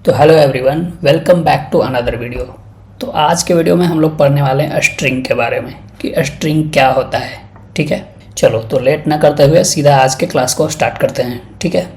तो hello everyone, welcome back to another video. तो आज के वीडियो में हम लोग पढ़ने वाले हैं स्ट्रिंग के बारे में कि स्ट्रिंग क्या होता है। ठीक है, चलो तो लेट ना करते हुए सीधा आज के क्लास को स्टार्ट करते हैं। ठीक है,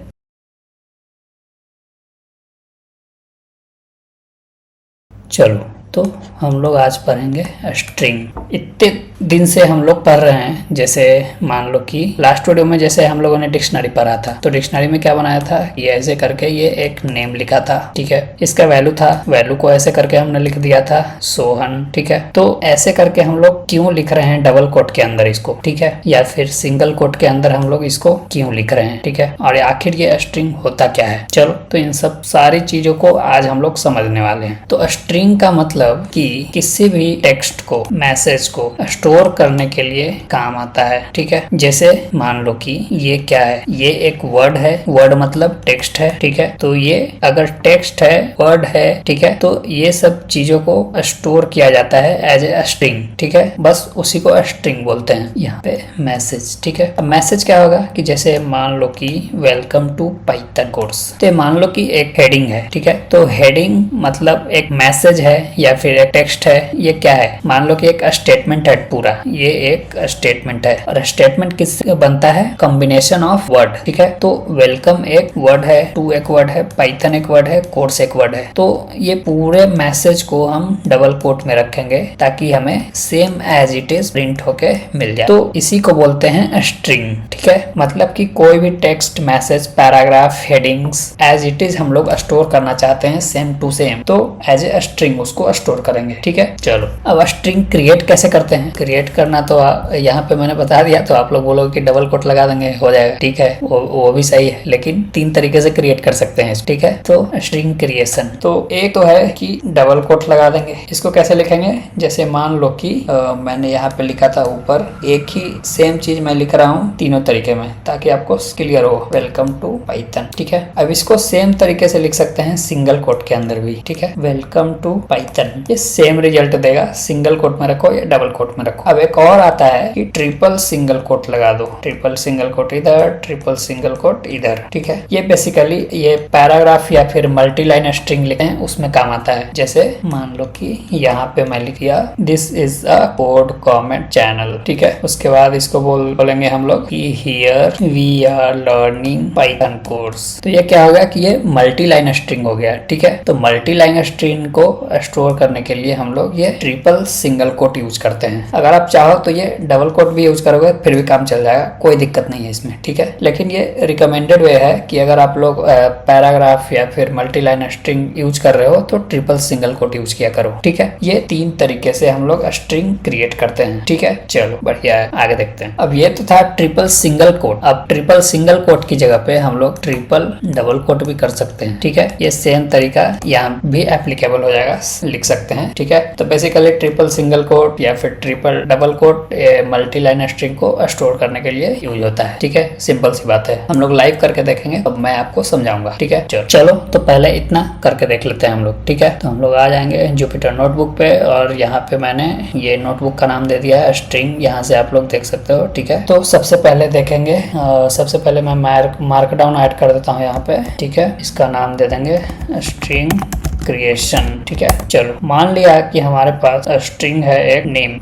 चलो तो हम लोग आज पढ़ेंगे स्ट्रिंग। इतने दिन से हम लोग पढ़ रहे हैं, जैसे मान लो कि लास्ट वीडियो में जैसे हम लोगों ने डिक्शनरी पढ़ा था, तो डिक्शनरी में क्या बनाया था, ये ऐसे करके ये एक नेम लिखा था। ठीक है, इसका वैल्यू था, वैल्यू को ऐसे करके हमने लिख दिया था सोहन। ठीक है, तो ऐसे करके हम लोग क्यों लिख रहे हैं डबल कोट के अंदर इसको, ठीक है, या फिर सिंगल कोट के अंदर हम लोग इसको क्यों लिख रहे हैं। ठीक है, और आखिर ये स्ट्रिंग होता क्या है। चलो तो इन सब सारी चीजों को आज हम लोग समझने वाले हैं। तो स्ट्रिंग का मतलब कि किसी भी टेक्स्ट को, मैसेज को स्टोर करने के लिए काम आता है। ठीक है, जैसे मान लो कि ये क्या है, ये एक वर्ड है, वर्ड मतलब टेक्स्ट है। ठीक है, तो ये अगर टेक्स्ट है, वर्ड है, ठीक है, तो ये सब चीजों को स्टोर किया जाता है एज ए स्ट्रिंग। ठीक है, बस उसी को स्ट्रिंग बोलते हैं। यहाँ पे मैसेज। ठीक है, अब मैसेज क्या होगा कि जैसे मान लो कि वेलकम टू पाइथन कोर्स, तो मान लो कि एक हेडिंग है। ठीक है, तो हेडिंग मतलब एक मैसेज है या फिर एक टेक्स्ट है। ये क्या है, मान लो कि एक स्टेटमेंट है पूरा, ये एक स्टेटमेंट है। और स्टेटमेंट किससे बनता है, कॉम्बिनेशन ऑफ वर्ड। ठीक है, तो वेलकम एक वर्ड है, टू एक वर्ड है, पाइथन एक वर्ड है, कोर्स एक वर्ड है। तो ये पूरे मैसेज को हम डबल कोट में रखेंगे ताकि हमें same as it is print होके मिल जाए। तो इसी को बोलते हैं स्ट्रिंग। ठीक है, मतलब कि कोई भी text, message, paragraph, headings as it is हम लोग स्टोर करना चाहते हैं सेम टू सेम, तो एज ए स्ट्रिंग उसको स्टोर करेंगे। ठीक है, चलो अब स्ट्रिंग क्रिएट कैसे करते हैं। क्रिएट करना तो यहाँ पे मैंने बता दिया, तो आप लोग बोलोगे कि डबल कोट लगा देंगे हो जाएगा। ठीक है, वो भी सही है, लेकिन तीन तरीके से क्रिएट कर सकते हैं। ठीक है, तो स्ट्रिंग क्रिएशन तो एक तो है कि डबल कोट लगा देंगे। इसको कैसे लिखेंगे, जैसे मान लो कि मैंने यहाँ पे लिखा था ऊपर, एक ही सेम चीज मैं लिख रहा हूँ तीनों तरीके में ताकि आपको क्लियर हो, वेलकम टू पाइथन। ठीक है, अब इसको सेम तरीके से लिख सकते हैं सिंगल कोट के अंदर भी। ठीक है, वेलकम टू पाइथन, ये सेम रिजल्ट देगा, सिंगल कोट में रखो या डबल कोट में रखो। अब एक और आता है कि ट्रिपल सिंगल कोट लगा दो, ट्रिपल सिंगल कोट इधर, ट्रिपल सिंगल कोट इधर। ठीक है, ये बेसिकली ये पैराग्राफ या फिर मल्टी लाइन स्ट्रिंग लिखते हैं उसमें काम आता है। जैसे मान लो कि यहाँ पे मैं लिख दिया this is a code comment channel. ठीक है, उसके बाद इसको बोलेंगे हम लोग कि here we are learning Python course. तो ये क्या होगा कि ये मल्टी लाइन स्ट्रिंग हो गया। ठीक है, तो मल्टी लाइन स्ट्रिंग को स्टोर करने के लिए हम लोग ये ट्रिपल सिंगल कोट यूज करते हैं। अगर आप चाहो तो ये डबल कोट भी यूज करोगे फिर भी काम चल जाएगा, कोई दिक्कत नहीं है इसमें। ठीक है, लेकिन ये रिकमेंडेड वे है कि अगर आप लोग पैराग्राफ या फिर मल्टी लाइन स्ट्रिंग यूज कर रहे हो तो ट्रिपल सिंगल कोट यूज किया करो। ठीक है, ये तीन तरीके से हम लोग स्ट्रिंग क्रिएट करते हैं। ठीक है, चलो बढ़िया है, आगे देखते हैं। अब ये तो था ट्रिपल सिंगल कोट। अब ट्रिपल सिंगल कोट की जगह पे हम लोग ट्रिपल डबल कोट भी कर सकते हैं। ठीक है, ये सेम तरीका यहाँ भी एप्लीकेबल हो जाएगा, लिख सकते हैं। ठीक है, तो बेसिकली ट्रिपल सिंगल कोट या फिर triple double quote multi line string को स्टोर करने के लिए यूज होता है। ठीक है, सिंपल सी बात है, हम लोग लाइव करके देखेंगे तो मैं आपको समझाऊंगा। ठीक है, चलो तो पहले इतना करके देख लेते हैं हम लोग। ठीक है, तो हम लोग आ जाएंगे जुपिटर नोटबुक पे और यहाँ पे मैंने ये नोटबुक का नाम दे दिया है स्ट्रिंग, यहाँ से आप लोग देख सकते हो। ठीक है, तो सबसे पहले देखेंगे, सबसे पहले मैं मार्कडाउन ऐड कर देता हूँ यहाँ पे। ठीक है, इसका नाम दे देंगे स्ट्रिंग क्रिएशन। ठीक है, चलो मान लिया कि हमारे पास स्ट्रिंग है एक नेम,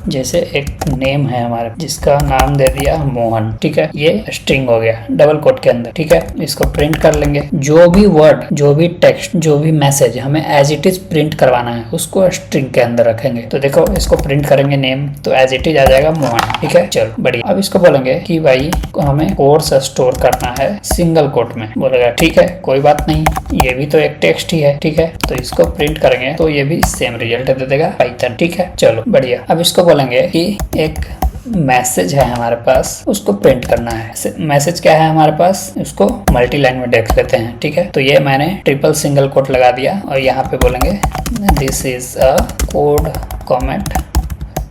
जैसे एक नेम है हमारे जिसका नाम दे दिया मोहन। ठीक है, ये स्ट्रिंग हो गया डबल कोट के अंदर। ठीक है, इसको प्रिंट कर लेंगे। जो भी वर्ड, जो भी टेक्स्ट, जो भी मैसेज हमें एज इट इज प्रिंट करवाना है उसको स्ट्रिंग के अंदर रखेंगे। तो देखो इसको प्रिंट करेंगे नेम, तो एज इट इज आ जाएगा मोहन। ठीक है, चलो बढ़िया। अब इसको बोलेंगे कि भाई हमें कोर्स स्टोर करना है सिंगल कोट में। बोलेगा ठीक है, कोई बात नहीं, ये भी तो एक टेक्स्ट ही है। ठीक है, तो इसको प्रिंट करेंगे तो ये भी सेम रिजल्ट दे देगा पाइथन। ठीक है, चलो बढ़िया। अब इसको बोलेंगे कि एक मैसेज है हमारे पास, उसको प्रिंट करना है। मैसेज क्या है हमारे पास, उसको मल्टी लाइन में देख लेते हैं। ठीक है, तो ये मैंने ट्रिपल सिंगल कोट लगा दिया और यहाँ पे बोलेंगे this is a code comment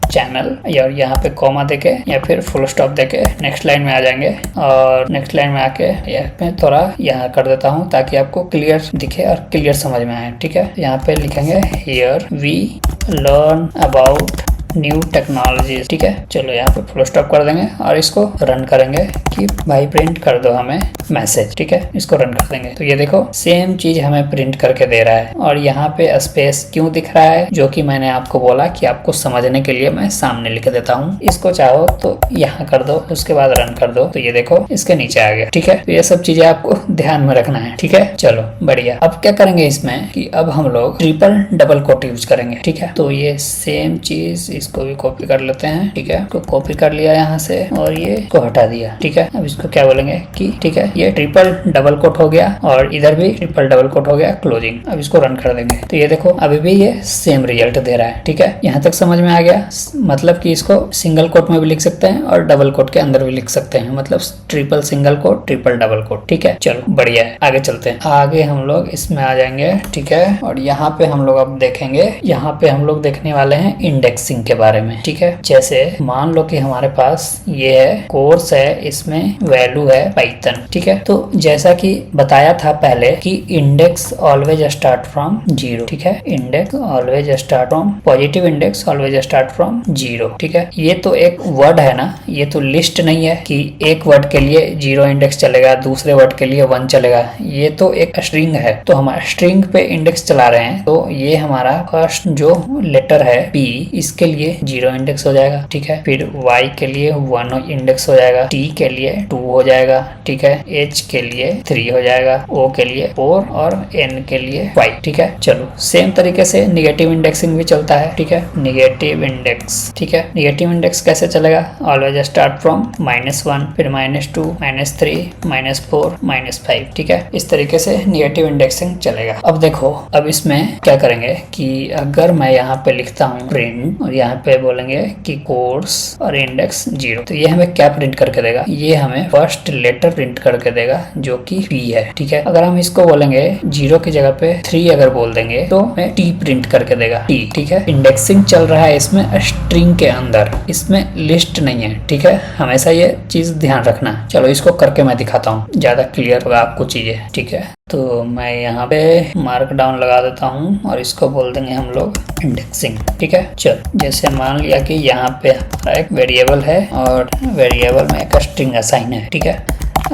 channel, और यहाँ पे कॉमा देके या फिर फुल स्टॉप देके नेक्स्ट लाइन में आ जाएंगे। और नेक्स्ट लाइन में आके यहाँ पे थोड़ा यहाँ कर देता हूँ ताकि आपको क्लियर दिखे और क्लियर समझ में आए। ठीक है, यहाँ पे लिखेंगे here we learn about new technology. ठीक है, चलो यहाँ पे फुल स्टॉप कर देंगे और इसको रन करेंगे कि भाई प्रिंट कर दो हमें मैसेज। ठीक है, इसको रन कर देंगे तो ये देखो सेम चीज हमें प्रिंट करके दे रहा है। और यहाँ पे स्पेस क्यों दिख रहा है, जो कि मैंने आपको बोला कि आपको समझने के लिए मैं सामने लिख देता हूँ। इसको चाहो तो यहाँ कर दो, उसके बाद रन कर दो तो ये देखो इसके नीचे आ गया। ठीक है, तो ये सब चीजें आपको ध्यान में रखना है। ठीक है, चलो बढ़िया। अब क्या करेंगे इसमें कि अब हम लोग ट्रिपल डबल कोट यूज करेंगे। ठीक है, तो ये सेम चीज इसको भी कॉपी कर लेते हैं। ठीक है, तो कॉपी कर लिया यहाँ से और ये को हटा दिया। ठीक है, अब इसको क्या बोलेंगे कि ठीक है ये ट्रिपल डबल कोट हो गया और इधर भी ट्रिपल डबल कोट हो गया क्लोजिंग। अब इसको रन कर देंगे तो ये देखो अभी भी ये सेम रिजल्ट दे रहा है। ठीक है, यहाँ तक समझ में आ गया। मतलब कि इसको सिंगल कोट में भी लिख सकते हैं और डबल कोट के अंदर भी लिख सकते हैं, मतलब triple single quote triple double quote. ठीक है, चलो बढ़िया है, आगे चलते हैं। आगे हम लोग इसमें आ जाएंगे। ठीक है, और यहाँ पे हम लोग अब देखेंगे, यहाँ पे हम लोग देखने वाले हैं इंडेक्सिंग के बारे में। ठीक है, जैसे मान लो कि हमारे पास ये है कोर्स है, इसमें वैल्यू है पाइथन। ठीक है, तो जैसा कि बताया था पहले कि इंडेक्स ऑलवेज स्टार्ट फ्रॉम 0। ठीक है, index always start from positive, index always start from 0। ठीक है, ये तो एक वर्ड है ना, ये तो लिस्ट नहीं है कि एक वर्ड के लिए 0 इंडेक्स चलेगा, दूसरे वर्ड के लिए 1 चलेगा। ये तो एक स्ट्रिंग है, तो हम स्ट्रिंग पे इंडेक्स चला रहे हैं। तो ये हमारा फर्स्ट जो लेटर है P, इसके लिए 0 इंडेक्स हो जाएगा। ठीक है, फिर Y के लिए 1 इंडेक्स हो जाएगा, T के लिए 2 हो जाएगा। ठीक है, H के लिए 3 हो जाएगा, O के लिए 4 और N के लिए 5। ठीक है, चलो सेम तरीके से निगेटिव इंडेक्सिंग भी चलता है। ठीक है, निगेटिव इंडेक्स। ठीक है, निगेटिव इंडेक्स कैसे चलेगा, ऑलवेज स्टार्ट फ्रॉम -1, फिर -2, -3, -4, -5। ठीक है, इस तरीके से निगेटिव इंडेक्सिंग चलेगा। अब देखो, अब इसमें क्या करेंगे कि अगर मैं यहाँ पे लिखता हूँ प्रिंट और यहाँ पे बोलेंगे कि कोर्स और इंडेक्स 0, तो ये हमें क्या प्रिंट करके देगा, ये हमें फर्स्ट लेटर प्रिंट करके देगा जो कि P है। ठीक है, अगर हम इसको बोलेंगे 0 की जगह पे 3 अगर बोल देंगे तो हमें T प्रिंट करके देगा, T। ठीक है, इंडेक्सिंग चल रहा है इसमें स्ट्रिंग के अंदर, इसमें लिस्ट नहीं है। ठीक है, हमेशा ये चीज ध्यान रखना। चलो इसको करके मैं दिखाता हूँ, ज्यादा क्लियर होगा आपको चीजें। ठीक है, तो मैं यहाँ पे मार्क डाउन लगा देता हूँ और इसको बोल देंगे हम लोग इंडेक्सिंग। ठीक है, चलो जैसे मान लिया कि यहाँ पे हमारा एक वेरिएबल है और वेरिएबल में एक स्ट्रिंग असाइन है। ठीक है,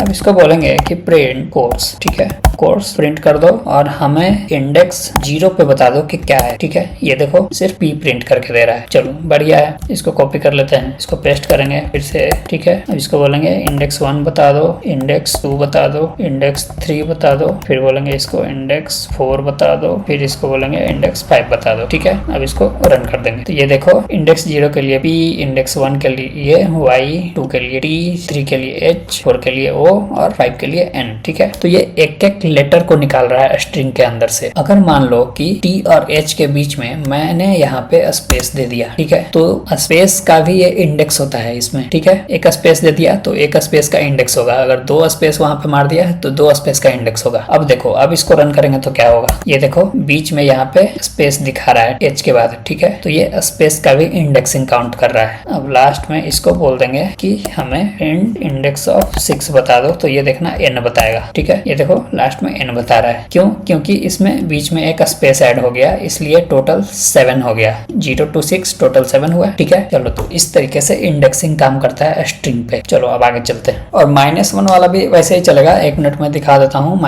अब इसको बोलेंगे कि प्रिंट कोर्स। ठीक है, कोर्स प्रिंट कर दो और हमें इंडेक्स 0 पे बता दो कि क्या है। ठीक है, ये देखो सिर्फ P प्रिंट करके दे रहा है। चलो बढ़िया है, इसको कॉपी कर लेते हैं, इसको पेस्ट करेंगे फिर से। ठीक है, अब इसको बोलेंगे इंडेक्स 1 बता दो, इंडेक्स 2 बता दो, इंडेक्स 3 बता दो, फिर बोलेंगे इसको इंडेक्स 4 बता दो, फिर इसको बोलेंगे इंडेक्स 5 बता दो। ठीक है, अब इसको रन कर देंगे तो ये देखो इंडेक्स 0 के लिए P, इंडेक्स 1 के लिए Y, 2 के लिए T, 3 के लिए H, 4 के लिए O और 5 के लिए N। ठीक है, तो ये एक एक लेटर को निकाल रहा है स्ट्रिंग के अंदर से। अगर मान लो कि T और H के बीच में मैंने यहाँ पे स्पेस दे दिया, ठीक है, तो स्पेस का भी ये इंडेक्स होता है इसमें। ठीक है, एक स्पेस दे दिया तो एक स्पेस का इंडेक्स होगा, अगर 2 स्पेस वहां पे मार दिया तो 2 स्पेस का इंडेक्स होगा। अब देखो, अब इसको रन करेंगे तो क्या होगा, ये देखो बीच में यहाँ पे स्पेस दिखा रहा है H के बाद। ठीक है, तो ये स्पेस का भी इंडेक्सिंग काउंट कर रहा है। अब लास्ट में इसको बोल देंगे कि हमें इंडेक्स ऑफ 6 बता दो, तो ये देखना N बताएगा। ठीक है, ये देखो लास्ट में N बता रहा है, क्यों, क्योंकि इसमें बीच में एक स्पेस ऐड हो गया, इसलिए टोटल 7 हो गया, 0 to 6 टोटल 7 हुआ। ठीक है, चलो तो इस तरीके से इंडेक्सिंग काम करता है स्ट्रिंग पे। चलो अब आगे चलते हैं, और -1 वाला भी वैसे ही चलेगा। 1 मिनट में दिखा देता हूँ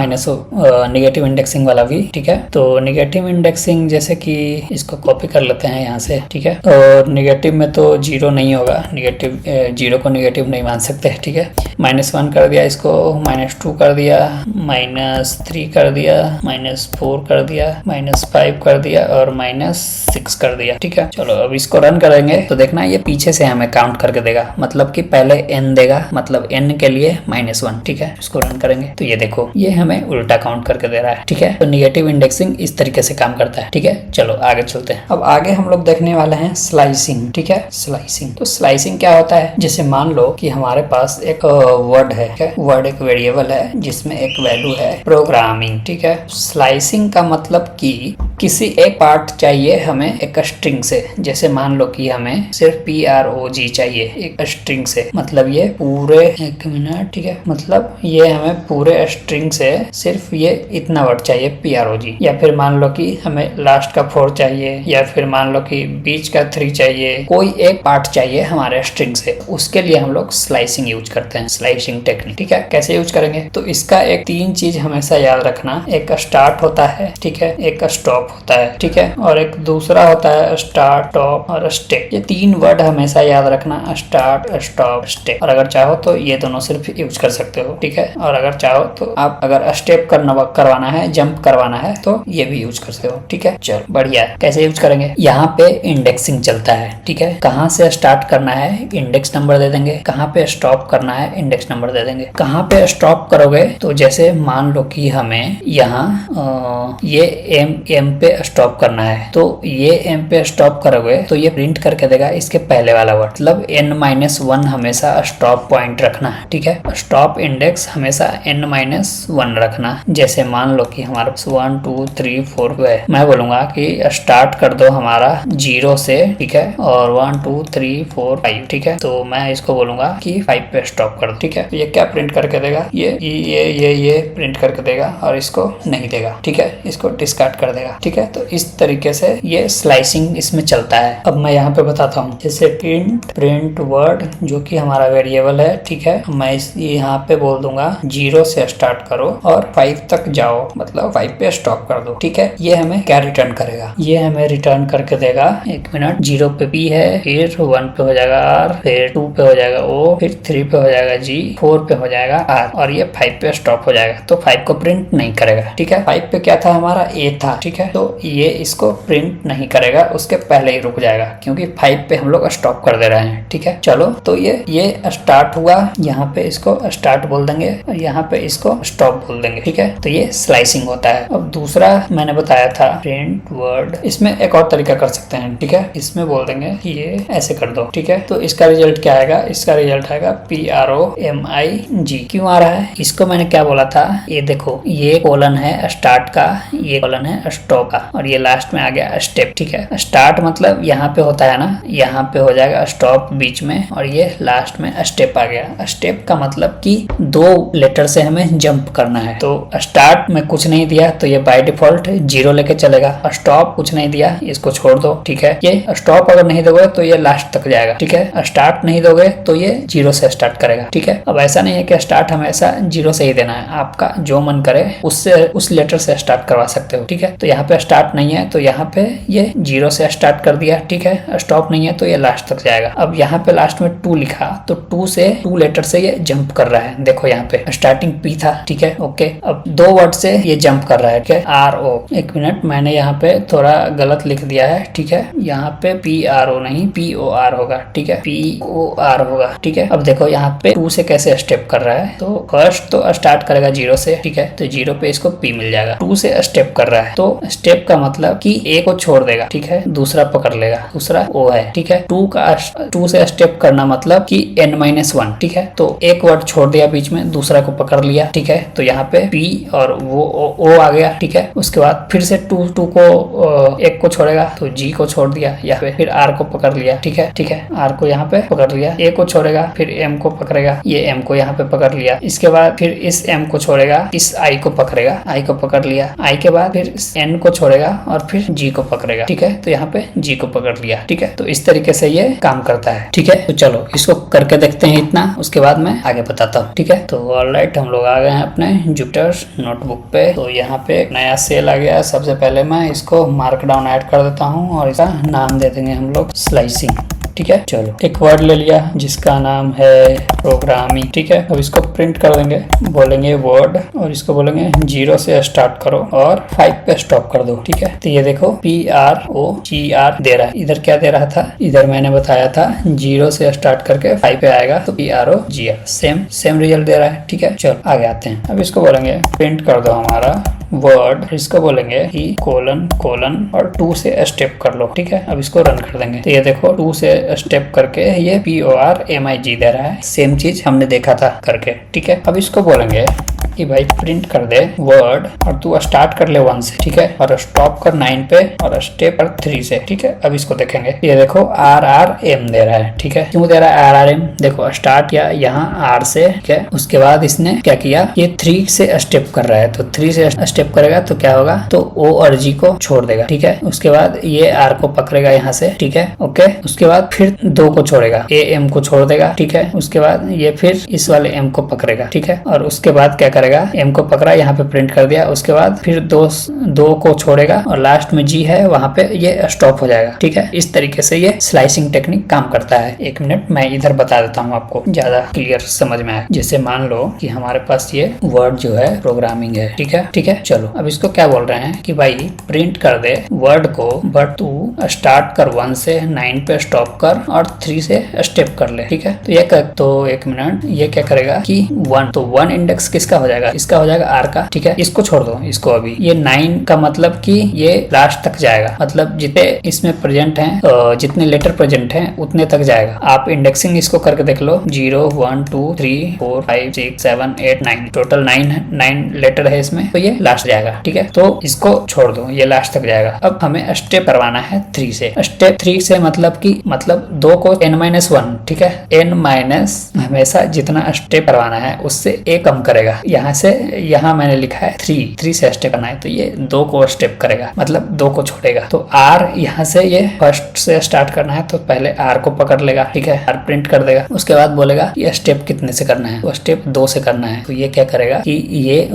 निगेटिव इंडेक्सिंग वाला भी। ठीक है, तो निगेटिव इंडेक्सिंग जैसे कि इसको कॉपी कर लेते हैं यहाँ से। ठीक है, और निगेटिव में तो 0 नहीं होगा, निगेटिव 0 को निगेटिव नहीं मान सकते। ठीक है, -1 कर दिया, इसको -2 कर दिया, -3 कर दिया, -4 कर दिया, -5 कर दिया और -6 कर दिया। ठीक है, चलो अब इसको रन करेंगे तो देखना ये पीछे से हमें काउंट करके देगा, मतलब कि पहले N देगा, मतलब N के लिए -1। ठीक है, इसको रन करेंगे तो ये देखो ये हमें उल्टा काउंट करके दे रहा है। ठीक है, तो निगेटिव इंडेक्सिंग इस तरीके से काम करता है। ठीक है, चलो आगे चलते हैं। अब आगे हम लोग देखने वाले हैं स्लाइसिंग। ठीक है, स्लाइसिंग, तो स्लाइसिंग क्या होता है, जैसे मान लो कि हमारे पास एक वर्ड है, है। वर्ड एक वेरिएबल है जिसमें एक वैल्यू है प्रोग्रामिंग, ठीक है। स्लाइसिंग का मतलब कि किसी एक पार्ट चाहिए हमें एक स्ट्रिंग से, जैसे मान लो कि हमें सिर्फ PROG चाहिए एक स्ट्रिंग से, मतलब ये पूरे, एक मिनट, ठीक है, मतलब ये हमें पूरे स्ट्रिंग से सिर्फ ये इतना वर्ड चाहिए PROG, या फिर मान लो कि हमें लास्ट का 4 चाहिए, या फिर मान लो कि बीच का 3 चाहिए, कोई एक पार्ट चाहिए हमारे स्ट्रिंग से, उसके लिए हम लोग स्लाइसिंग यूज करते हैं, स्लाइसिंग टेक्निक, ठीक है। कैसे यूज करेंगे, तो इसका एक 3 चीज हमेशा याद रखना, एक स्टार्ट होता है, ठीक है, एक स्टॉप होता है, ठीक है, और एक दूसरा होता है स्टार्ट, स्टॉप और स्टेप। ये 3 वर्ड हमेशा याद रखना, स्टार्ट, स्टॉप, स्टेप। और अगर चाहो तो ये दोनों सिर्फ यूज कर सकते हो, ठीक है। और अगर चाहो तो आप अगर स्टेप करवाना है, जंप करवाना है, तो ये भी यूज कर सकते हो, ठीक है। चलो बढ़िया है। कैसे यूज करेंगे, यहाँ पे इंडेक्सिंग चलता है, ठीक है। कहाँ से स्टार्ट करना है, इंडेक्स नंबर दे देंगे, कहाँ पे स्टॉप करना है, इंडेक्स नंबर दे देंगे। कहाँ पे स्टॉप करोगे, तो जैसे मान लो कि हमें यहाँ ये एम पे स्टॉप करना है, तो ये एम पे स्टॉप करोगे तो ये प्रिंट करके देगा इसके पहले वाला वर्ड, मतलब n-1 हमेशा स्टॉप पॉइंट रखना है, ठीक है। स्टॉप इंडेक्स हमेशा n-1 रखना। जैसे मान लो कि हमारे पास 1 2 3 4 है, मैं बोलूंगा कि स्टार्ट कर दो हमारा 0 से, ठीक है, और 1 2 3 4 5, ठीक है। तो मैं इसको बोलूंगा कि 5 पे स्टॉप कर दो, ठीक है। तो ये क्या प्रिंट करके देगा, ये प्रिंट करके देगा, और इसको नहीं देगा, ठीक है, इसको डिस्कार्ड कर देगा, ठीक है। तो इस तरीके से ये स्लाइसिंग इसमें चलता है। अब मैं यहाँ पे बताता हूँ, जैसे प्रिंट वर्ड जो कि हमारा वेरिएबल है, ठीक है, मैं यहाँ पे बोल दूंगा 0 से स्टार्ट करो और 5 तक जाओ, मतलब 5 पे स्टॉप कर दो, ठीक है। ये हमें क्या रिटर्न करेगा, ये हमें रिटर्न करके देगा, एक मिनट, 0 पे P है, फिर 1 पे हो जाएगा R, फिर 2 पे हो जाएगा O, फिर 3 पे हो जाएगा G, 4 पे हो जाएगा R, और ये 5 पे स्टॉप हो जाएगा। तो 5 को प्रिंट नहीं करेगा, ठीक है। 5 पे क्या था, हमारा A था, ठीक है, तो ये इसको प्रिंट नहीं करेगा, उसके पहले ही रुक जाएगा, क्योंकि 5 पे हम लोग स्टॉप कर दे रहे हैं, ठीक है। चलो, तो ये स्टार्ट हुआ, यहाँ पे इसको स्टार्ट बोल देंगे और यहाँ पे इसको स्टॉप बोल देंगे, ठीक है। तो ये स्लाइसिंग होता है। अब दूसरा मैंने बताया था प्रिंट वर्ड, इसमें एक और तरीका कर सकते हैं, ठीक है। इसमें बोल देंगे कि ये ऐसे कर दो, ठीक है। तो इसका रिजल्ट क्या आएगा, इसका रिजल्ट आएगा PROMIG। क्यों आ रहा है, इसको मैंने क्या बोला था, ये देखो, ये कॉलन है स्टार्ट का, ये कॉलन है स्टॉप का, और ये लास्ट में आ गया स्टेप, ठीक है। स्टार्ट मतलब यहाँ पे होता है ना, यहाँ पे हो जाएगा स्टॉप बीच में, और ये लास्ट में स्टेप आ गया। स्टेप का मतलब कि 2 लेटर से हमें जंप करना है। तो स्टार्ट में कुछ नहीं दिया तो ये बाय डिफॉल्ट 0 लेके चलेगा, स्टॉप कुछ नहीं दिया, इसको छोड़ दो, ठीक है। ये स्टॉप अगर नहीं दोगे तो ये लास्ट तक जाएगा, ठीक है। स्टार्ट नहीं दोगे तो ये 0 से स्टार्ट करेगा, ठीक है। अब ऐसा नहीं है कि स्टार्ट हमेशा 0 से ही देना है, आपका जो मन करे उससे, उस लेटर से स्टार्ट करवा सकते हो, ठीक है। तो यहाँ पे स्टार्ट नहीं है तो यहाँ पे ये 0 से स्टार्ट कर दिया, ठीक है। स्टॉप नहीं है तो ये लास्ट तक जाएगा। अब यहाँ पे लास्ट में 2 लिखा, तो 2 लेटर से ये जंप कर रहा है, देखो यहाँ पे स्टार्टिंग P था, ठीक है, ओके। अब 2 वर्ड से ये जंप कर रहा है, ठीक है, RO। एक मिनट, मैंने यहाँ पे थोड़ा गलत लिख दिया है, ठीक है। यहाँ पे PRO नहीं POR होगा, ठीक है, POR होगा, ठीक है। अब देखो यहाँ पे 2 से कैसे स्टेप कर रहा है, तो फर्स्ट तो स्टार्ट करेगा 0 से, ठीक है, तो 0 पे इसको P मिल जाएगा। 2 से स्टेप कर रहा है, तो स्टेप का मतलब कि A को छोड़ देगा, ठीक है, दूसरा पकड़ लेगा, दूसरा O है, ठीक है। 2 से स्टेप करना मतलब कि n-1, ठीक है। तो एक वर्ड छोड़ दिया बीच में, दूसरा को पकड़ लिया, ठीक है। तो यहाँ पे P और वो O आ गया, ठीक है। उसके बाद फिर से 2 को एक को छोड़ेगा तो G को छोड़ दिया यहाँ पे, फिर R को पकड़ लिया, ठीक है, ठीक है, R को यहाँ पे पकड़ लिया, A को छोड़ेगा, फिर M को पकड़ेगा, ये M को यहाँ पे पकड़ लिया। इसके बाद फिर इस M को छोड़ेगा, इस I को पकड़ेगा, I को पकड़ लिया, I के बाद फिर N को छोड़ेगा और फिर G को पकड़ेगा, ठीक है। तो यहाँ पे G को पकड़ लिया, ठीक है। तो इस तरीके से ये काम करता है, ठीक है। तो चलो इसको करके देखते हैं इतना, उसके बाद मैं आगे बताता हूँ, ठीक है। तो ऑलराइट, हम लोग आ गए हैं अपने जुपिटर नोटबुक पे। तो यहाँ पे एक नया सेल आ गया। सबसे पहले मैं इसको मार्कडाउन ऐड कर देता हूँ और इसका नाम दे देंगे हम लोग स्लाइसिंग, ठीक है। चलो, एक वर्ड ले लिया जिसका नाम है प्रोग्रामिंग, ठीक है। अब इसको प्रिंट कर देंगे, बोलेंगे वर्ड, और इसको बोलेंगे 0 से स्टार्ट करो और 5 पे स्टॉप कर दो, ठीक है। तो ये देखो PROGR दे रहा है। इधर क्या दे रहा था, इधर मैंने बताया था 0 से स्टार्ट करके 5 पे आएगा, तो PROGR सेम रिजल्ट दे रहा है, ठीक है। चलो आगे आते हैं। अब इसको बोलेंगे प्रिंट कर दो हमारा वर्ड, इसको बोलेंगे कि कोलन और 2 से स्टेप कर लो, ठीक है। अब इसको रन कर देंगे। तो ये देखो 2 से से स्टेप करके ये PORMIG दे रहा है। सेम चीज हमने देखा था करके, ठीक है। अब इसको बोलेंगे कि भाई प्रिंट कर दे वर्ड और तू स्टार्ट कर ले 1 से, ठीक है, और स्टॉप कर 9 पे और स्टेप कर 3 से, ठीक है। अब इसको देखेंगे, ये देखो RRM दे रहा है, ठीक है। क्यों दे रहा है RRM? देखो स्टार्ट किया यहाँ R से, ठीक है, उसके बाद इसने क्या किया, ये 3 से स्टेप कर रहा है, तो 3 से स्टेप करेगा तो क्या होगा, तो O और G को छोड़ देगा, ठीक है। उसके बाद ये R को पकड़ेगा यहाँ से, ठीक है, ओके। उसके बाद फिर 2 को छोड़ेगा, AM को छोड़ देगा, ठीक है। उसके बाद ये फिर इस वाले M को पकड़ेगा, ठीक है, और उसके बाद क्या करेगा, M को पकड़ा, यहाँ पे प्रिंट कर दिया। उसके बाद फिर 2 को छोड़ेगा और लास्ट में G है, वहां पे ये स्टॉप हो जाएगा, ठीक है। इस तरीके से ये स्लाइसिंग टेक्निक काम करता है। 1 मिनट मैं इधर बता देता हूँ आपको, ज्यादा क्लियर समझ में आए। जैसे मान लो कि हमारे पास ये वर्ड जो है प्रोग्रामिंग है, ठीक है, ठीक है। चलो अब इसको क्या बोल रहे हैं कि भाई प्रिंट कर दे वर्ड को, बट तू स्टार्ट कर 1 से 9 पे स्टॉप कर और 3 से स्टेप कर ले, ठीक है। तो ये तो 1 मिनट ये क्या करेगा कि 1, तो 1 इंडेक्स किसका हो जाएगा, इसका हो जाएगा R का, ठीक है। इसको छोड़ दो, इसको अभी ये 9 का मतलब कि ये लास्ट तक जाएगा, मतलब जितने इसमें प्रेजेंट हैं, जितने लेटर प्रेजेंट हैं उतने तक जाएगा। आप इंडेक्सिंग इसको करके देख लो, 0 1 2 3 4 5 6 7 8 9, टोटल 9 लेटर है इसमें, तो ये लास्ट जाएगा, ठीक है। तो इसको छोड़ दो, ये लास्ट तक जाएगा। अब हमें स्टेप करवाना है 3 से। स्टेप 3 से मतलब कि 2 को n-1, ठीक है, n- हमेशा जितना स्टेप करवाना है उससे एक कम करेगा। यहाँ से यहाँ मैंने लिखा है 3 से स्टेप करना है, तो ये 2 को स्टेप करेगा, मतलब 2 को छोड़ेगा। तो R यहाँ से ये फर्स्ट से स्टार्ट करना है, तो पहले R को पकड़ लेगा, ठीक है, R प्रिंट कर देगा। उसके बाद बोलेगा ये स्टेप कितने से करना है, तो स्टेप 2 से करना है। तो ये क्या करेगा कि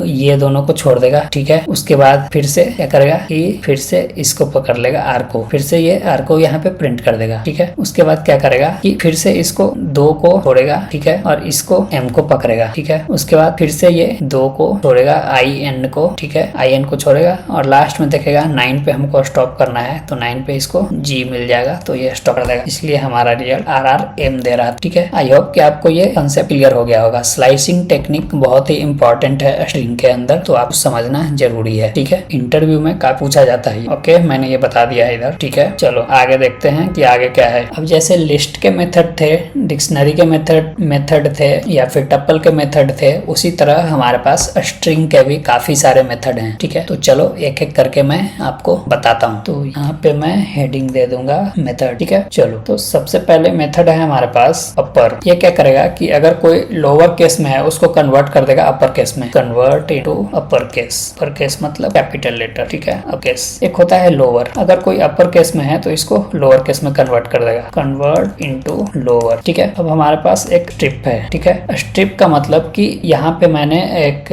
ये दोनों को छोड़ देगा, ठीक है। उसके बाद फिर से क्या करेगा कि फिर से इसको पकड़ लेगा R को, फिर से ये R को यहाँ पे प्रिंट कर देगा, ठीक है। उसके बाद क्या करेगा कि फिर से इसको 2 को छोड़ेगा, ठीक है, और इसको M को पकड़ेगा, ठीक है। उसके बाद फिर से ये 2 को छोड़ेगा, IN को, ठीक है, IN को छोड़ेगा और लास्ट में देखेगा 9 पे हमको स्टॉप करना है, तो 9 पे इसको G मिल जाएगा, तो ये स्टॉप कर देगा। इसलिए हमारा रिजल्ट RRM दे रहा है, ठीक है। आई होप कि आपको ये कंसेप्ट क्लियर हो गया होगा। स्लाइसिंग टेक्निक बहुत ही इंपॉर्टेंट है स्ट्रिंग के अंदर, तो आप समझना जरूरी है, ठीक है। इंटरव्यू में का पूछा जाता है, ओके, मैंने ये बता दिया है इधर, ठीक है। चलो आगे देखते हैं कि आगे क्या है। अब जैसे लिस्ट के मेथड थे, डिक्शनरी के मेथड थे, या फिर टपल के मेथड थे, उसी तरह हमारे पास स्ट्रिंग के भी काफी सारे मेथड हैं, ठीक है। तो चलो एक एक करके मैं आपको बताता हूँ। तो यहाँ पे मैं हेडिंग दे दूंगा मेथड, ठीक है। चलो तो सबसे पहले मेथड है हमारे पास अपर। ये क्या करेगा कि अगर कोई लोअर केस में है उसको कन्वर्ट कर देगा अपर केस में, convert into upper case. Upper case मतलब कैपिटल लेटर, ठीक है। अपर केस एक होता है लोअर, अगर कोई अपर केस में है तो इसको लोअर केस में कन्वर्ट कर देगा, कन्वर्ट इनटू लोअर, ठीक है। अब हमारे पास एक स्ट्रिप है, ठीक है। स्ट्रिप का मतलब कि यहाँ पे मैंने एक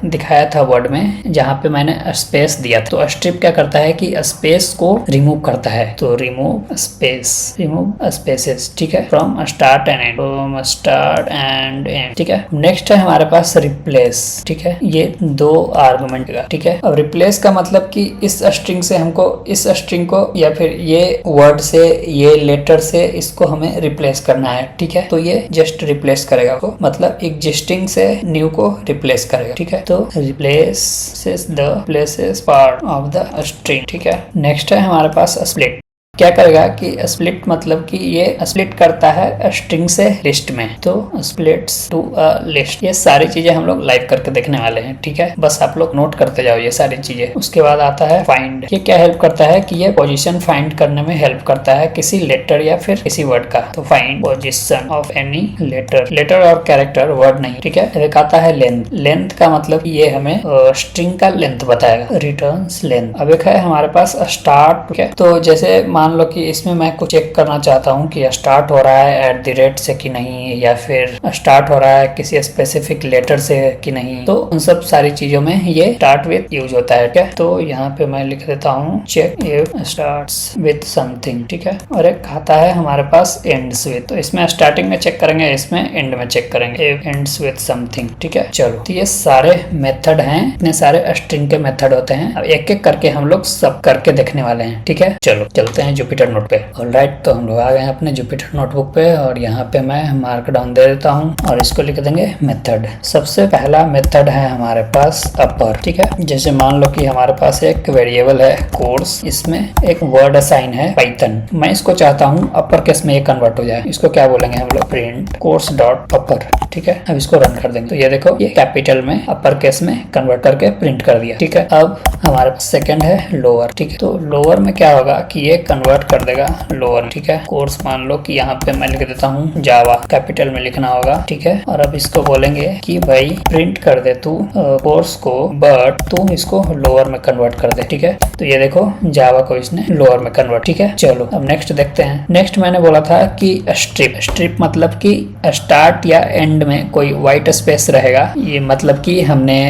दिखाया था वर्ड में, जहाँ पे मैंने स्पेस दिया था। तो स्ट्रिप क्या करता है कि स्पेस को रिमूव करता है, तो रिमूव स्पेसेस, ठीक है, from start and and, from start and and, ठीक है। नेक्स्ट है हमारे पास रिप्लेस, ठीक है। ये 2 आर्गुमेंट का, ठीक है। अब रिप्लेस का मतलब कि इस स्ट्रिंग से हमको इस स्ट्रिंग को या फिर ये वर्ड से ये लेटर से इसको हमें रिप्लेस करना है, ठीक है। तो ये जस्ट रिप्लेस करेगा को, मतलब एग्जिस्टिंग से न्यू को रिप्लेस करेगा, ठीक है। तो replaces the places part of the string, ठीक है। नेक्स्ट है हमारे पास स्प्लिट। क्या करेगा कि स्प्लिट मतलब कि ये स्प्लिट करता है स्ट्रिंग से लिस्ट में, तो स्प्लिट्स टू अ लिस्ट। ये सारी चीजें हम लोग लाइव करके देखने वाले हैं, ठीक है। बस आप लोग नोट करते जाओ ये सारी चीजें। उसके बाद आता है फाइंड। ये क्या हेल्प करता है कि ये पोजीशन फाइंड करने में हेल्प करता है किसी लेटर या फिर किसी वर्ड का। तो find position of any letter और कैरेक्टर, वर्ड नहीं, ठीक है। एक आता है लेंथ। लेंथ का मतलब ये हमें स्ट्रिंग का लेंथ बताएगा, रिटर्न्स लेंथ। अब एक है हमारे पास स्टार्ट, ठीक है। तो जैसे मान लो कि इसमें मैं कुछ चेक करना चाहता हूँ कि स्टार्ट हो रहा है @ से कि नहीं, या फिर स्टार्ट हो रहा है किसी स्पेसिफिक लेटर से कि नहीं, तो उन सब सारी चीजों में ये स्टार्ट विथ यूज होता है, क्या। तो यहाँ पे मैं लिख देता हूँ check if starts with something, ठीक है। और एक आता है हमारे पास एंड्स विथ। तो इसमें स्टार्टिंग में चेक करेंगे, इसमें एंड में चेक करेंगे, इफ एंड्स विथ समथिंग, ठीक है। चलो तो ये सारे मेथड हैं, इतने सारे स्ट्रिंग के मेथड होते हैं। अब एक एक करके हम लोग सब करके देखने वाले हैं, ठीक है। चलो चलते हैं हैं जुपिटर नोट पे। ऑलराइट, तो हम लोग आ गए हैं अपने जुपिटर नोटबुक पे और यहाँ पे मैं मार्कडाउन दे देता हूँ और इसको लिख देंगे मेथड। सबसे पहला मेथड है हमारे पास अपर, ठीक है। जैसे मान लो कि हमारे पास एक वेरिएबल है कोर्स, इसमें एक वर्ड असाइन है पाइथन। मैं इसको चाहता हूँ अपर केस में ये कन्वर्ट हो जाए। इसको क्या बोलेंगे हम लोग, प्रिंट कोर्स डॉट अपर, ठीक है। अब इसको रन कर देंगे तो ये देखो ये कैपिटल में अपर केस में कन्वर्ट करके प्रिंट कर दिया, ठीक है। अब हमारे पास सेकंड है लोअर, ठीक है। तो लोअर में क्या होगा कि ये कन्वर्ट कर देगा लोअर, ठीक है। कोर्स मान लो कि यहाँ पे मैं लिख देता हूँ जावा, कैपिटल में लिखना होगा, ठीक है। और अब इसको बोलेंगे कि भाई प्रिंट कर दे तू कोर्स को, बट तू इसको लोअर में कन्वर्ट कर दे, ठीक है। तो ये देखो जावा को इसने लोअर में कन्वर्ट, ठीक है। चलो अब नेक्स्ट देखते हैं। नेक्स्ट मैंने बोला था कि स्ट्रिप, स्ट्रिप मतलब कि स्टार्ट या एंड में कोई व्हाइट स्पेस रहेगा। ये मतलब कि हमने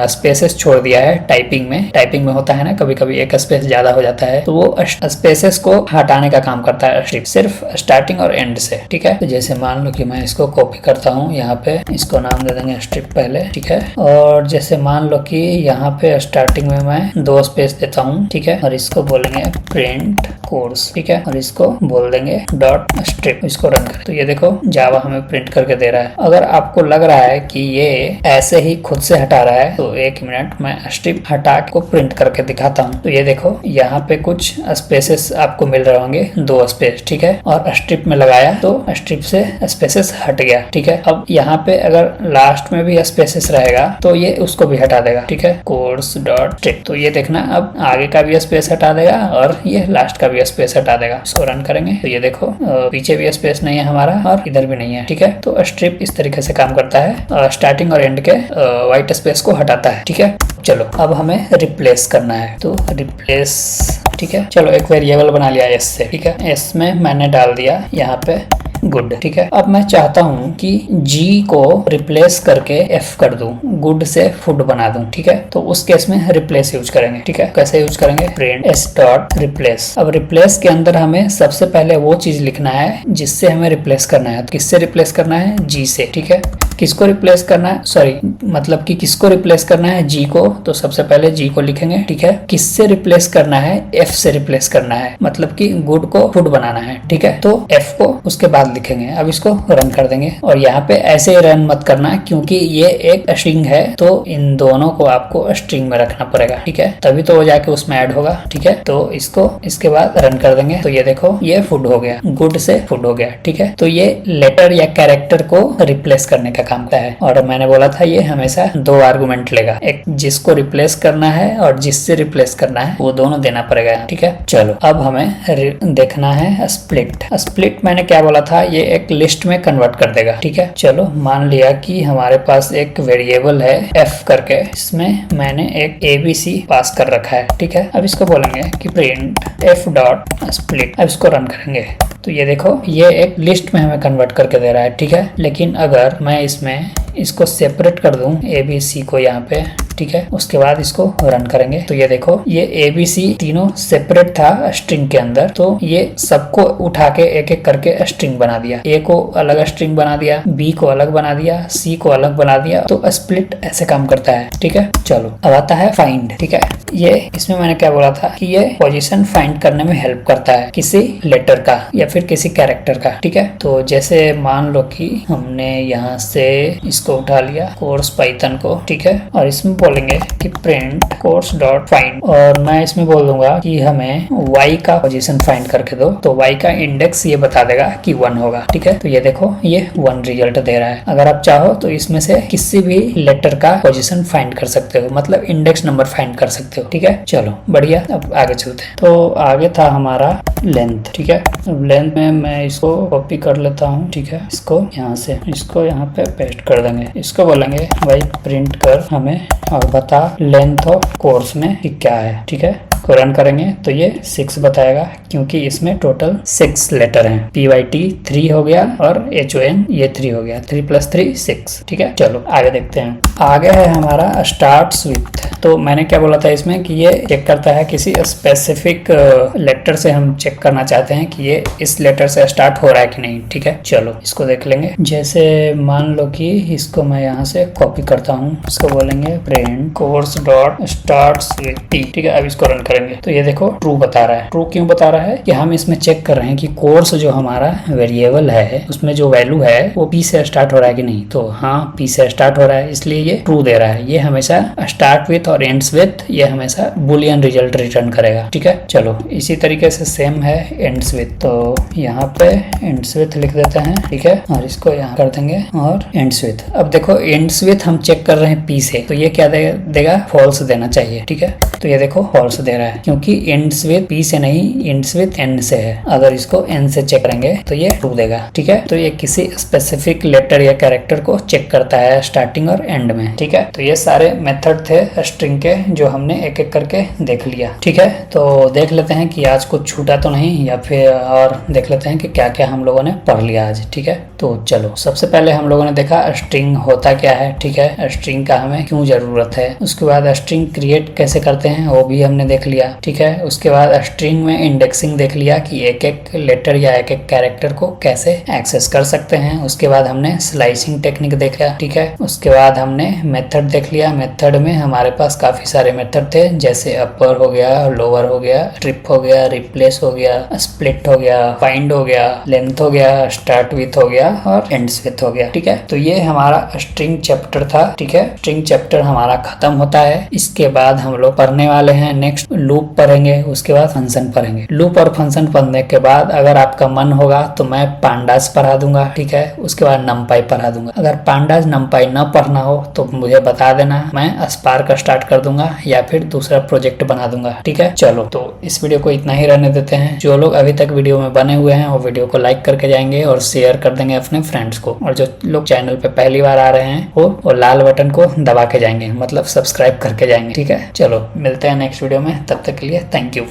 स्पेसेस छोड़ दिया है टाइपिंग में। टाइपिंग में होता है ना कभी कभी एक स्पेस ज्यादा हो जाता है, तो वो स्पेसेस को हटाने का काम करता है स्ट्रिप, सिर्फ स्टार्टिंग और एंड से, ठीक है। तो जैसे मान लो कि मैं इसको कॉपी करता हूँ, यहाँ पे इसको नाम दे देंगे स्ट्रिप पहले, ठीक है। और जैसे मान लो कि यहाँ पे स्टार्टिंग में मैं 2 स्पेस देता हूँ, ठीक है। और इसको बोलेंगे प्रिंट कोर्स, ठीक है। और इसको बोल देंगे डॉट स्ट्रिप, इसको रन करें तो ये देखो जावा हमें प्रिंट करके दे रहा है। अगर आपको लग रहा है कि ये ऐसे ही खुद से हटा रहा है तो 1 मिनट मैं स्ट्रिप हटा को प्रिंट करके दिखाता हूँ। तो ये देखो यहाँ पे कुछ स्पेसेस आपको मिल रहे होंगे, 2 स्पेस, ठीक है। और स्ट्रिप में लगाया तो स्ट्रिप से स्पेसेस हट गया, ठीक है। अब यहाँ पे अगर लास्ट में भी स्पेसेस रहेगा तो ये उसको भी हटा देगा, ठीक है। कोर्स डॉट स्ट्रिप, तो ये देखना अब आगे का भी स्पेस हटा देगा और ये लास्ट का भी स्पेस हटा देगा। इसको रन करेंगे तो ये देखो पीछे भी स्पेस नहीं है हमारा और इधर भी नहीं है, ठीक है। तो स्ट्रिप इस तरीके से काम करता है, स्टार्टिंग और एंड के व्हाइट स्पेस को हटाता है, ठीक है। चलो अब हमें रिप्लेस करना है तो रिप्लेस, ठीक है। चलो एक वेरिएबल बना लिया एस से, ठीक है। एस में मैंने डाल दिया यहाँ पे गुड, ठीक है। अब मैं चाहता हूँ कि जी को रिप्लेस करके एफ कर दूं, गुड से फूड बना दूं, ठीक है। तो उस केस में रिप्लेस यूज करेंगे, ठीक है। कैसे यूज करेंगे, प्रिंट एस डॉट रिप्लेस। अब रिप्लेस के अंदर हमें सबसे पहले वो चीज लिखना है जिससे हमें रिप्लेस करना है। किससे रिप्लेस करना है, जी से, ठीक है। किसको रिप्लेस करना है, सॉरी मतलब कि किसको रिप्लेस करना है, जी को। तो सबसे पहले जी को लिखेंगे, ठीक है। किससे रिप्लेस करना है, एफ से रिप्लेस करना है, मतलब कि गुड को फूड बनाना है, ठीक है। तो एफ को उसके बाद लिखेंगे। अब इसको रन कर देंगे और यहाँ पे ऐसे रन मत करना क्योंकि ये एक स्ट्रिंग है, तो इन दोनों को आपको स्ट्रिंग में रखना पड़ेगा, ठीक है। तभी तो वो जाके उसमें ऐड होगा, ठीक है। तो इसको इसके बाद रन कर देंगे तो ये देखो ये फूड हो गया, गुड से फूड हो गया, ठीक है। तो ये लेटर या कैरेक्टर को रिप्लेस करने का काम करता है। और मैंने बोला था ये हमेशा 2 आर्गुमेंट लेगा, एक जिसको रिप्लेस करना है और जिससे रिप्लेस करना है, वो दोनों देना पड़ेगा, ठीक है। चलो अब हमें देखना है स्प्लिट। स्प्लिट मैंने क्या बोला था, ये एक लिस्ट में कन्वर्ट कर देगा, ठीक है। चलो मान लिया कि हमारे पास एक वेरिएबल है एफ करके, इसमें मैंने एक ABC पास कर रखा है, ठीक है। अब इसको बोलेंगे कि प्रिंट एफ डॉट स्प्लिट। अब इसको रन करेंगे तो ये देखो ये एक लिस्ट में हमें कन्वर्ट करके दे रहा है, ठीक है। लेकिन अगर मैं इसमें इसको सेपरेट कर दूं ABC को यहाँ पे, ठीक है, उसके बाद इसको रन करेंगे तो ये देखो ये ABC तीनों सेपरेट था स्ट्रिंग के अंदर, तो ये सबको उठा के एक एक करके स्ट्रिंग बना दिया। A को अलग स्ट्रिंग बना दिया, B को अलग बना दिया, C को अलग बना दिया। तो स्प्लिट ऐसे काम करता है, ठीक है। चलो अब आता है फाइंड, ठीक है। ये इसमें मैंने क्या बोला था कि ये पोजीशन फाइंड करने में हेल्प करता है किसी लेटर का या फिर किसी कैरेक्टर का, ठीक है। तो जैसे मान लो कि हमने यहाँ से इसको उठा लिया कोर्स पाइथन को, ठीक है। और इसमें बोलेंगे कि प्रिंट कोर्स डॉट फाइंड, और मैं इसमें बोल दूंगा कि हमें y का पोजीशन फाइंड करके दो। तो y का इंडेक्स ये बता देगा कि 1 होगा, ठीक है। तो ये देखो ये 1 रिजल्ट दे रहा है। अगर आप चाहो तो इसमें से किसी भी लेटर का पोजीशन फाइंड कर सकते हो, मतलब इंडेक्स नंबर फाइंड कर सकते हो, ठीक है। चलो बढ़िया, अब आगे चलते हैं। तो आगे था हमारा लेंथ, ठीक है। अब लेंथ में मैं इसको कॉपी कर लेता हूँ, ठीक है। इसको यहाँ से इसको यहाँ पे पेस्ट कर देंगे। इसको बोलेंगे भाई प्रिंट कर हमें और बता लेंथ ऑफ कोर्स में कि क्या है, ठीक है। को रन करेंगे तो ये 6 बताएगा क्योंकि इसमें टोटल 6 लेटर हैं। PYT 3 हो गया और HON ये 3 हो गया, 3 + 3 6, ठीक है। चलो आगे देखते हैं। आगे है हमारा स्टार्ट्स विथ। तो मैंने क्या बोला था इसमें कि ये चेक करता है किसी स्पेसिफिक लेटर से, हम चेक करना चाहते हैं कि ये इस लेटर से स्टार्ट हो रहा है कि नहीं, ठीक है। चलो इसको देख लेंगे। जैसे मान लो कि इसको मैं यहाँ से कॉपी करता हूँ, इसको बोलेंगे print course dot starts with T, ठीक है। अब इसको रन करेंगे तो ये देखो ट्रू बता रहा है। ट्रू क्यों बता रहा है कि हम इसमें चेक कर रहे हैं कि कोर्स जो हमारा वेरिएबल है उसमें जो वैल्यू है वो पी से स्टार्ट हो रहा है कि नहीं। तो हाँ, पी से स्टार्ट हो रहा है, इसलिए ये ट्रू दे रहा है। ये हमेशा स्टार्ट विथ और एंड्स विथ ये हमेशा बुलियन रिजल्ट रिटर्न करेगा। ठीक है, चलो इसी तरीके से सेम है एंड्स विथ, तो यहाँ पे एंड्स विथ लिख देते हैं। ठीक है, और इसको यहाँ कर देंगे और एंड्स विथ। अब देखो एंड्स विथ हम चेक कर रहे हैं पी से, तो ये क्या देगा, फॉल्स देना चाहिए। ठीक है, तो ये देखो फॉल्स दे रहा है क्योंकि एंड्स विथ पी से नहीं, एंड्स विथ एन से है। अगर इसको एन से चेक करेंगे तो ये ट्रू देगा। ठीक है, तो ये किसी स्पेसिफिक लेटर या कैरेक्टर को चेक करता है स्टार्टिंग और एंड में। ठीक है, तो ये सारे मेथड थे स्ट्रिंग के जो हमने एक एक करके देख लिया। ठीक है, तो देख लेते हैं कि आज कुछ छूटा तो नहीं, या फिर और देख लेते हैं कि क्या क्या हम लोगों ने पढ़ लिया आज। ठीक है, तो चलो सबसे पहले हम लोगों ने देखा स्ट्रिंग होता क्या है। ठीक है, स्ट्रिंग का हमें क्यों जरूरत है। उसके बाद स्ट्रिंग क्रिएट कैसे करते हैं वो भी हमने देख लिया। ठीक है, उसके बाद स्ट्रिंग में इंडेक्सिंग देख लिया कि एक एक लेटर या एक एक कैरेक्टर को कैसे एक्सेस कर सकते हैं। उसके बाद हमने स्लाइसिंग टेक्निक देखा। ठीक है, उसके बाद हमने मेथड देख लिया। मेथड में हमारे पास काफी सारे मेथड थे, जैसे अपर हो गया, लोअर हो गया, स्ट्रिप हो गया, रिप्लेस हो गया, स्प्लिट हो गया, फाइंड हो गया, लेंथ हो गया, स्टार्ट विथ हो गया और एंड्स विथ हो गया। ठीक है, तो ये हमारा स्ट्रिंग चैप्टर था। ठीक है, स्ट्रिंग चैप्टर हमारा खत्म होता है। इसके बाद हम लोग पढ़ने वाले हैं नेक्स्ट लूप पढ़ेंगे, उसके बाद फंक्शन पढ़ेंगे। लूप और फंक्शन पढ़ने के बाद अगर आपका मन होगा तो मैं पांडास पढ़ा दूंगा। ठीक है, उसके बाद नमपाई पढ़ा दूंगा। अगर पांडास नमपाई न पढ़ना हो तो मुझे बता देना, मैं स्पार्क स्टार्ट कर दूंगा या फिर दूसरा प्रोजेक्ट बना दूंगा। ठीक है, चलो तो इस वीडियो को इतना ही रहने देते हैं। जो लोग अभी तक वीडियो में बने हुए हैं वो वीडियो को लाइक करके जाएंगे और शेयर कर देंगे अपने फ्रेंड्स को, और जो लोग चैनल पे पहली बार आ रहे हैं वो लाल बटन को दबा के जाएंगे, मतलब सब्सक्राइब करके जाएंगे। ठीक है, चलो मिलते हैं नेक्स्ट वीडियो में, तब तक के लिए थैंक यू।